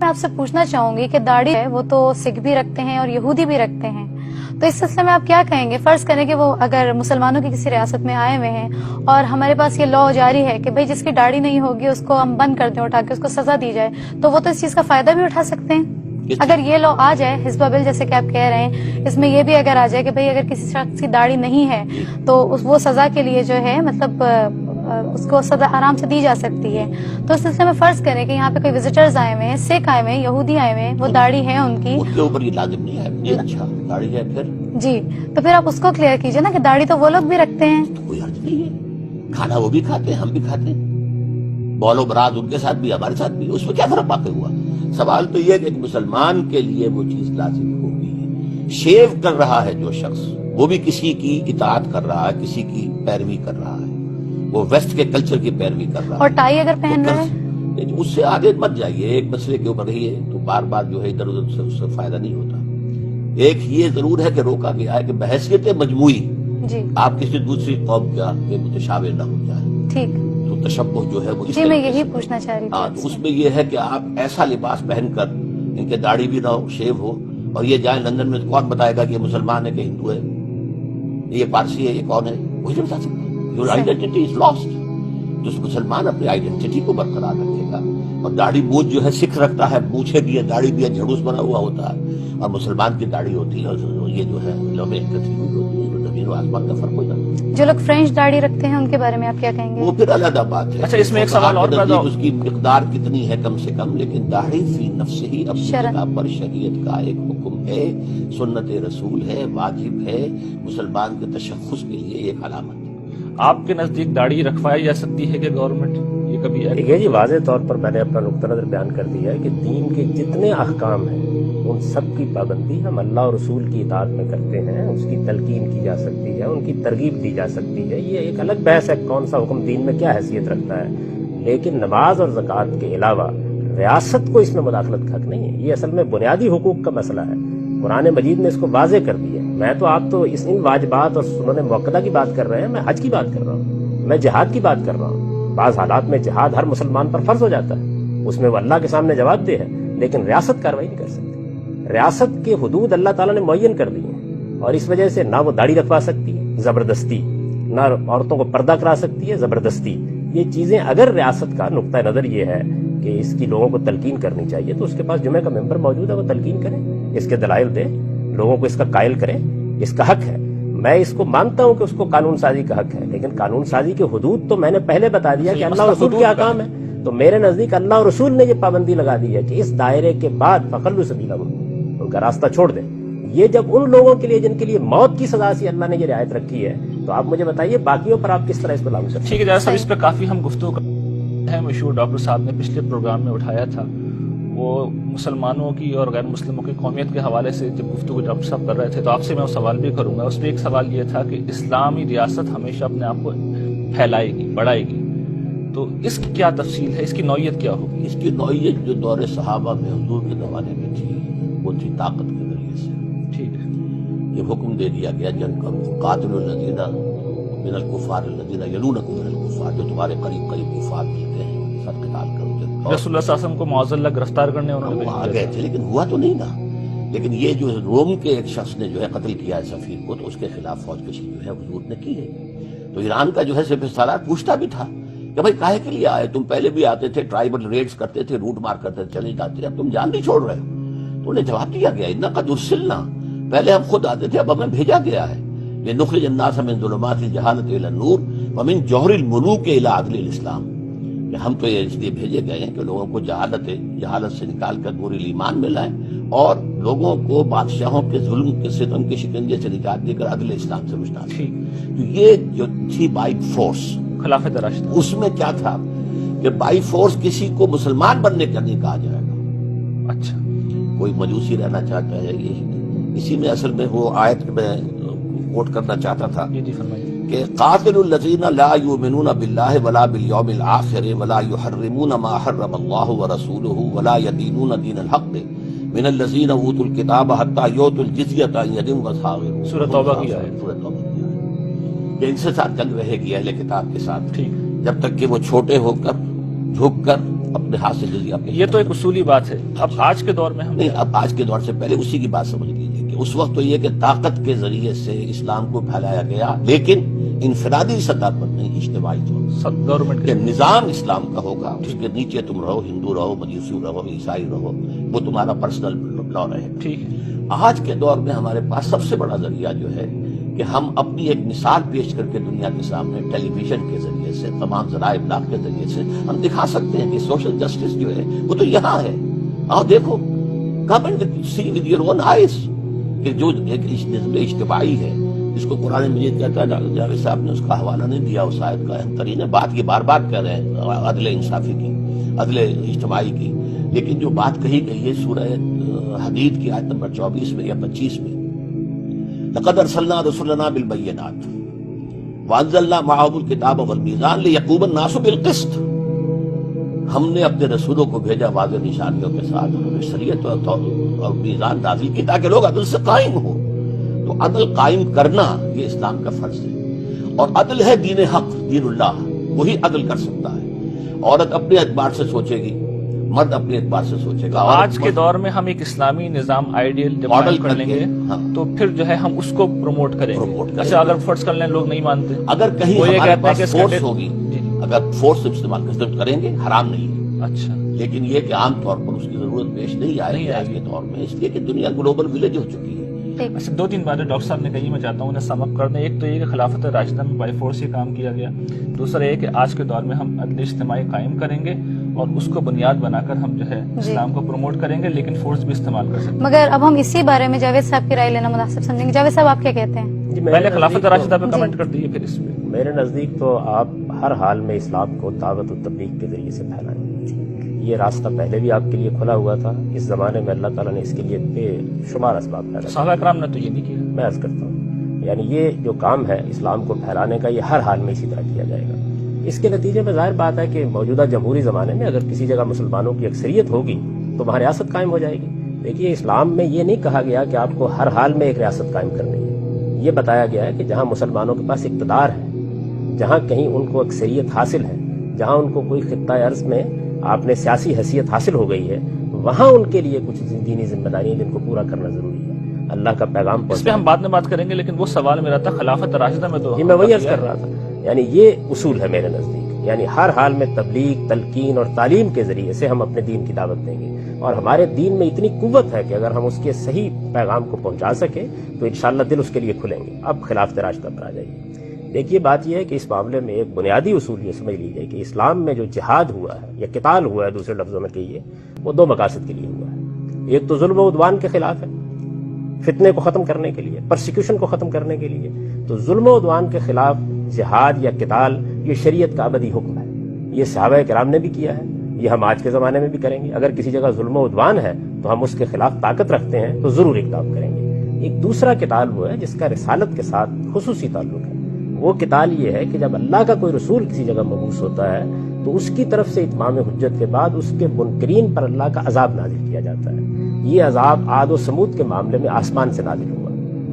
میں آپ سے پوچھنا چاہوں گی کہ داڑھی ہے وہ تو سکھ بھی رکھتے ہیں اور یہودی بھی رکھتے ہیں، تو اس سلسلے میں آپ کیا کہیں گے؟ فرض کریں کہ وہ اگر مسلمانوں کی کسی ریاست میں آئے ہوئے ہیں اور ہمارے پاس یہ لاء جاری ہے کہ بھئی جس کی داڑھی نہیں ہوگی اس کو ہم بند کر دیں اٹھا کے، اس کو سزا دی جائے، تو وہ تو اس چیز کا فائدہ بھی اٹھا سکتے ہیں؟ اگر یہ لاء آ جائے حزبہ بل جیسے کہ آپ کہہ رہے ہیں، اس میں یہ بھی اگر آ جائے کہ بھئی اگر کسی شخص کی داڑھی نہیں ہے تو وہ سزا کے لیے جو ہے مطلب اس کو سزا آرام سے دی جا سکتی ہے، تو اس سلسلے میں فرض کریں کہ یہاں پہ کوئی وزٹرز آئے ہوئے ہیں، سکھ آئے ہوئے ہیں، یہودی آئے ہوئے ہیں، وہ داڑھی ہے ان کی، ان کے اوپر یہ لازم نہیں ہے یہ اچھا داڑھی ہے پھر جی، تو پھر آپ اس کو کلیئر کیجئے نا کہ داڑھی تو وہ لوگ بھی رکھتے ہیں، کوئی حرج نہیں ہے، کھانا وہ بھی کھاتے ہیں ہم بھی کھاتے ہیں، بول و برات ان کے ساتھ بھی ہمارے ساتھ بھی، اس میں کیا فرق واقع ہوا؟ سوال تو یہ ہے کہ ایک مسلمان کے لیے وہ چیز لازم ہوگی۔ شیو کر رہا ہے جو شخص وہ بھی کسی کی اطاعت کر رہا ہے، کسی کی پیروی کر رہا ہے، وہ ویسٹ کے کلچر کی پیروی کر رہا ہے، اور ٹائی اگر پہن رہا ہے اس سے آگے مت جائیے، ایک مسئلے کے اوپر رہیے تو بار بار جو ہے ادھر ادھر سے اس سے فائدہ نہیں ہوتا۔ ایک یہ ضرور ہے کہ روکا گیا ہے کہ بحیثیت مجموعی جی آپ کسی دوسری قوم کا متشابہ نہ ہو جائے، ٹھیک، تو تشبہ جو ہے وہ اس جی میں طریقے یہی سے پوچھنا چاہ رہی ہاں، تھی تو اس میں یہ ہے کہ آپ ایسا لباس پہن کر ان کے داڑھی بھی نہ ہو، شیو ہو، اور یہ جائیں لندن میں، کون بتائے گا کہ یہ مسلمان ہے کہ ہندو ہے، یہ پارسی ہے، یہ کون ہے؟ وہی نہیں بتا سکتا۔ Your identity is last. تو مسلمان اپنی آئیڈینٹی کو برقرار رکھے گا، اور داڑھی مونچھ جو ہے سکھ رکھتا ہے، مونچھے بھی ہے، داڑھی بھی ہے، جھڑوس بنا ہوا ہوتا ہے، اور مسلمان کی داڑھی ہوتی ہے، اور یہ جو ہے لومے کتری ہوئی ہوتی ہے، تو زمین و آسمان کا فرق ہو جاتا ہے۔ جو لوگ فرینچ داڑھی رکھتے ہیں ان کے بارے میں آپ کیا کہیں گے؟ وہ پھر علیحدہ بات ہے۔ اچھا، اس میں ایک سوال اور پیدا اس کی مقدار کتنی ہے کم سے کم، لیکن داڑھی فی نفس ہی اپنی جگہ پر شریعت کا ایک حکم ہے، سنت رسول ہے، واجب ہے، مسلمان کے تشخص کے لیے ایک علامت ہے۔ آپ کے نزدیک داڑھی رکھوائی جا سکتی ہے کہ گورنمنٹ یہ کبھی دیکھیے جی، واضح طور پر میں نے اپنا نقطہ نظر بیان کر دیا ہے کہ دین کے جتنے احکام ہیں ان سب کی پابندی ہم اللہ اور رسول کی اطاعت میں کرتے ہیں، اس کی تلقین کی جا سکتی ہے، ان کی ترغیب دی جا سکتی ہے، یہ ایک الگ بحث ہے کون سا حکم دین میں کیا حیثیت رکھتا ہے، لیکن نماز اور زکوٰۃ کے علاوہ ریاست کو اس میں مداخلت کا حق نہیں ہے۔ یہ اصل میں بنیادی حقوق کا مسئلہ ہے، قرآن مجید نے اس کو واضح کر دیا ہے۔ میں تو آپ تو ان واجبات اور سنن مؤکدہ کی بات کر رہے ہیں، میں حج کی بات کر رہا ہوں، میں جہاد کی بات کر رہا ہوں۔ بعض حالات میں جہاد ہر مسلمان پر فرض ہو جاتا ہے، اس میں وہ اللہ کے سامنے جواب دہ ہے، لیکن ریاست کارروائی نہیں کر سکتی۔ ریاست کے حدود اللہ تعالیٰ نے معین کر دی ہیں، اور اس وجہ سے نہ وہ داڑھی رکھوا سکتی ہے زبردستی، نہ عورتوں کو پردہ کرا سکتی ہے زبردستی۔ یہ چیزیں اگر ریاست کا نقطہ نظر یہ ہے کہ اس کی لوگوں کو تلقین کرنی چاہیے، تو اس کے پاس جمعہ کا ممبر موجود ہے، وہ تلقین کرے، اس کے دلائل دے، لوگوں کو اس کا قائل کرے، اس کا حق ہے۔ میں اس کو مانتا ہوں کہ اس کو قانون سازی کا حق ہے، لیکن قانون سازی کے حدود تو میں نے پہلے بتا دیا کہ اللہ اور رسول کے احکام ہے، تو میرے نزدیک اللہ اور رسول نے یہ پابندی لگا دی ہے کہ اس دائرے کے بعد فخلوا سبیلہم، ان کا راستہ چھوڑ دیں۔ یہ جب ان لوگوں کے لیے جن کے لیے موت کی سزا سے اللہ نے یہ رعایت رکھی ہے، تو آپ مجھے بتائیے باقیوں پر آپ کس طرح اس کو لاگو کرتے ہیں؟ ٹھیک ہے جناب صاحب، اس پہ کافی ہم گفتگو کرتے ہیں۔ مشہور ڈاکٹر صاحب نے پچھلے پروگرام میں اٹھایا تھا، وہ مسلمانوں کی اور غیر مسلموں کی قومیت کے حوالے سے جب گفتگو ڈاکٹر صاحب کر رہے تھے، تو آپ سے میں وہ سوال بھی کروں گا۔ اس میں ایک سوال یہ تھا کہ اسلامی ریاست ہمیشہ اپنے آپ کو پھیلائے گی، بڑھائے گی، تو اس کی کیا تفصیل ہے، اس کی نوعیت کیا ہوگی؟ اس کی نوعیت جو دور صحابہ میں حضور کے زمانے میں تھی، وہ تھی طاقت کے ذریعے سے۔ ٹھیک ہے، یہ حکم دے دیا گیا جنگ کا، قاتلوا الذین من الکفار الذین یلونکم من الکفار، جو تمہارے قریب قریب کفار ملتے ہیں، سب قتال کرو۔ رسول اللہ صلی اللہ علیہ وسلم کو معاذ اللہ گرفتار کرنے انہوں نے آ گئے تھے، لیکن ہوا تو نہیں نا۔ لیکن یہ جو روم کے ایک شخص نے جو ہے قتل کیا ہے سفیر کو، تو اس کے خلاف فوج کشی جو ہے حضور نے کی ہے۔ تو ایران کا جو ہے سپہ سالار پوچھتا بھی تھا کہ بھائی کاہے کے لیے آئے؟ تم پہلے بھی آتے تھے، ٹرائبل ریڈز کرتے تھے، روٹ مار کرتے تھے، چلے جاتے، اب تم جان نہیں چھوڑ رہے ہو؟ تو انہیں جواب دیا گیا انا قد ارسلنا، پہلے ہم خود آتے تھے، اب ہمیں بھیجا گیا ہے، لنخرج الناس من ظلمات الجہالۃ الی النور ومن جوہر الملوک الی عدل الاسلام، کہ ہم تو یہ اس لیے بھیجے گئے ہیں کہ لوگوں کو جہالت سے نکال کر نور ایمان میں لائیں، اور لوگوں کو بادشاہوں کے ظلم کے ستم کے شکنجے سے نجات دے کر عدل اسلام سے روشناس۔ تو یہ جو تھی بائی فورس خلافت راشدہ، اس میں کیا تھا کہ بائی فورس کسی کو مسلمان بننے کا نہیں کہا جائے گا۔ اچھا، کوئی مجوسی رہنا چاہتا ہے، یہ اسی میں اصل میں وہ آیت میں کوٹ کرنا چاہتا تھا جی فرمائیے کہ قاتل الذین لا یؤمنون باللہ ولا بالیوم الآخر ولا یحرمون ما حرم اللہ ورسولہ ولا یدینون دین الحق من الذین اوتوا الکتاب حتی یؤتوا الجزیۃ عن ید وهم صاغرون۔ سورۃ توبہ کی آیت، سورۃ توبہ کی آیت کہ ان سے ساتھ جنگ رہے گی اہل کتاب کے ساتھ، ٹھیک، جب تک کہ وہ چھوٹے ہو کر جھک کر اپنے ہاتھ سے جزیہ اپنے یہ تو ایک اصولی بات ہے. اب آج کے دور میں ہم نہیں، اب آج کے دور سے پہلے اسی کی بات سمجھ لیجیے کہ اس وقت تو یہ کہ طاقت کے ذریعے سے اسلام کو پھیلایا گیا، لیکن انفرادی سطح پر نہیں، اجتماعی طور پر گورنمنٹ کہ کے نظام اسلام کا ہوگا، اس کے نیچے تم رہو، ہندو رہو، مجوسی رہو، عیسائی رہو، وہ تمہارا پرسنل لا رہے. ٹھیک ہے. آج کے دور میں ہمارے پاس سب سے بڑا ذریعہ جو ہے کہ ہم اپنی ایک مثال پیش کر کے دنیا کے سامنے ٹیلی ویژن کے ذریعے سے، تمام ذرائع ابلاغ کے ذریعے سے ہم دکھا سکتے ہیں کہ سوشل جسٹس جو ہے وہ تو یہاں ہے. اور دیکھو، come and see with your own eyes کہ جو ایک نظم اجتماعی ہے جس کو قرآن مجید کہتا ہے. ڈاکٹر جاوید صاحب نے اس کا حوالہ نہیں دیا اس آیت کا، اہم ترین ہے بات، یہ بار بار کہہ رہے ہیں عدل انصافی کی، عدل اجتماعی کی، لیکن جو بات کہی گئی ہے سورہ حدید کی آیت نمبر 24 میں یا 25 میں، لقد ارسلنا رسلنا بالبینات وانزلنا معهم الکتاب والمیزان لیقوم الناس بالقسط. ہم نے اپنے رسولوں کو بھیجا واضح نشانیوں کے ساتھ، انہوں نے شریعت اور میزان نازل کی تاکہ لوگ عدل سے قائم ہو. تو عدل قائم کرنا یہ اسلام کا فرض ہے، اور عدل ہے دین حق، دین اللہ، وہی عدل کر سکتا ہے. عورت اپنے اعتبار سے سوچے گی، مرد اپنے اعتبار سے سوچے گا. آج کے دور میں ہم ایک اسلامی نظام آئیڈیل جب ماڈل کر لیں گے تو پھر جو ہے ہم اس کو پروموٹ کریں گے. اچھا، اگر فرض کر لیں لوگ نہیں مانتے، اگر کہیں وہ یہ ہمارے کہتے ہیں پاس کہ فورس ہوگی، اگر فورس استعمال کریں گے، حرام نہیں ہے. اچھا، لیکن یہ کہ عام طور پر اس کی ضرورت پیش نہیں آئے گی آج کے دور میں، اس لیے کہ دنیا گلوبل ولیج ہو چکی ہے. اچھا، 2-3 باتیں ڈاکٹر صاحب نے کہی، میں چاہتا ہوں انہیں سم اپ کر دیں. ایک تو یہ کہ خلافت راشدہ میں بائی فورس یہ کام کیا گیا. دوسرا یہ کہ آج کے دور میں ہم عدل اجتماعی قائم کریں گے اور اس کو بنیاد بنا کر ہم جو ہے اسلام کو پروموٹ کریں گے، لیکن فورس بھی استعمال کر سکتے ہیں. مگر اب ہم اسی بارے میں جاوید صاحب کی رائے لینا مناسب سمجھیں گے. جاوید صاحب آپ کیا کہتے ہیں؟ پہلے خلافت راشدہ پہ کمنٹ کر دیجیے، پھر اس پہ. میرے نزدیک تو آپ ہر حال میں اسلام کو دعوت و تبلیغ کے ذریعے سے پھیلائیں. یہ راستہ پہلے بھی آپ کے لیے کھلا ہوا تھا، اس زمانے میں اللہ تعالیٰ نے اس کے لیے بے شمار اسباب پیدا کیے. صحابہ کرام نے تو یہ نہیں کیا. میں عرض کرتا ہوں، یعنی یہ جو کام ہے اسلام کو پھیلانے کا، یہ ہر حال میں اسی طرح کیا جائے گا. اس کے نتیجے میں ظاہر بات ہے کہ موجودہ جمہوری زمانے میں اگر کسی جگہ مسلمانوں کی اکثریت ہوگی تو وہاں ریاست قائم ہو جائے گی. دیکھیے، اسلام میں یہ نہیں کہا گیا کہ آپ کو ہر حال میں ایک ریاست قائم کرنی ہے. یہ بتایا گیا ہے کہ جہاں مسلمانوں کے پاس اقتدار ہے، جہاں کہیں ان کو اکثریت حاصل ہے، جہاں ان کو کوئی خطہ ارض میں آپ نے سیاسی حیثیت حاصل ہو گئی ہے، وہاں ان کے لیے کچھ دینی ذمہ داری ہیں جن کو پورا کرنا ضروری ہے. اللہ کا پیغام اس پہ ہم بعد میں بات کریں گے، لیکن وہ سوال میرا تھا خلافت راشدہ میں تو میں وہی عرض کر رہا تھا. یعنی یہ اصول ہے میرے نزدیک، یعنی ہر حال میں تبلیغ، تلقین اور تعلیم کے ذریعے سے ہم اپنے دین کی دعوت دیں گے. اور ہمارے دین میں اتنی قوت ہے کہ اگر ہم اس کے صحیح پیغام کو پہنچا سکیں تو انشاءاللہ دل اس کے لیے کھلیں گے. اب خلافت راشدہ پر آ جائیے. دیکھیے، بات یہ ہے کہ اس معاملے میں ایک بنیادی اصول یہ سمجھ لیجیے کہ اسلام میں جو جہاد ہوا ہے یا قتال ہوا ہے، دوسرے لفظوں میں کہیے، وہ 2 مقاصد کے لیے ہوا ہے. ایک تو ظلم و عدوان کے خلاف ہے، فتنے کو ختم کرنے کے لیے، پرسیکیوشن کو ختم کرنے کے لیے. تو ظلم و عدوان کے خلاف جہاد یا قتال یہ شریعت کا ابدی حکم ہے. یہ صحابہ کرام نے بھی کیا ہے، یہ ہم آج کے زمانے میں بھی کریں گے. اگر کسی جگہ ظلم و عدوان ہے تو ہم اس کے خلاف طاقت رکھتے ہیں تو ضرور اقدام کریں گے. ایک دوسرا قتال وہ ہے جس کا رسالت کے ساتھ خصوصی تعلق ہے. وہ قتال یہ ہے کہ جب اللہ کا کوئی رسول کسی جگہ مبعوث ہوتا ہے تو اس کی طرف سے اتمام حجت کے بعد اس کے منکرین پر اللہ کا عذاب نازل کیا جاتا ہے. یہ عذاب عاد و سمود کے معاملے میں آسمان سے نازل ہوا،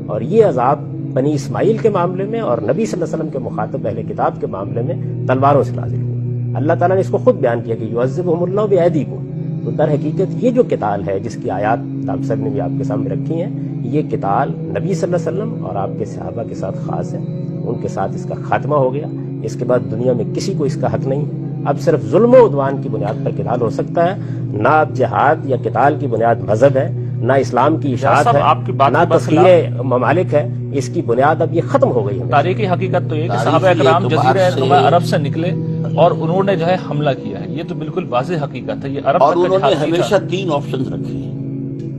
اور یہ عذاب بنی اسماعیل کے معاملے میں اور نبی صلی اللہ علیہ وسلم کے مخاطب اہل کتاب کے معاملے میں تلواروں سے نازل ہوا. اللہ تعالیٰ نے اس کو خود بیان کیا کہ یعذبہم اللہ بایدیکم. تو در حقیقت یہ جو قتال ہے جس کی آیات ڈاکٹر صاحب نے بھی آپ کے سامنے رکھی ہیں، یہ قتال نبی صلی اللہ علیہ وسلم اور آپ کے صحابہ کے ساتھ خاص ہے. ان کے ساتھ اس کا خاتمہ ہو گیا. اس کے بعد دنیا میں کسی کو اس کا حق نہیں. اب صرف ظلم و عدوان کی بنیاد پر قتال ہو سکتا ہے. نہ اب جہاد یا قتال کی بنیاد مذہب ہے، نہ اسلام کی اشاعت ہے، نہ تسخیر ممالک ہے. اس کی بنیاد اب یہ ختم ہو گئی ہے. تاریخی حقیقت تو یہ کہ صحابہ کرام جزیرہ نما عرب سے نکلے اور انہوں نے جو ہے حملہ کیا ہے. یہ تو بالکل واضح حقیقت ہے. یہ عرب اور انہوں نے ہمیشہ 3 آپشنز رکھے ہیں.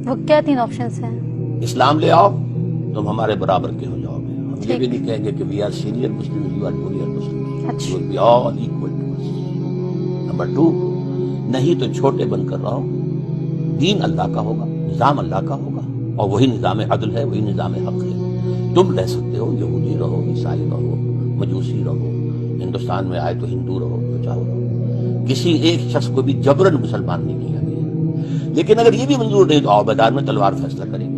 وہ کیا 3 آپشنز ہیں؟ اسلام لے آؤ، تم ہمارے برابر کے ہو جاؤ گے. ہم یہ بھی نہیں کہیں گے کہ وی آر سینئر مسلم، یو آر جونیئر مسلم. اچھا، you will be all equal to us. Number 2، نہیں تو چھوٹے بن کر رہو. دین اللہ کا ہوگا، نظام اللہ کا ہوگا، اور وہی نظام عدل ہے، وہی نظام حق ہے. تم رہ سکتے ہو یہودی رہو، عیسائی رہو، مجوسی رہو، ہندوستان میں آئے تو ہندو رہو، جو چاہو رہو. کسی ایک شخص کو بھی جبرن مسلمان نہیں کیا گیا. لیکن اگر یہ بھی منظور نہیں تو آؤ میدان میں تلوار فیصلہ کریں گے.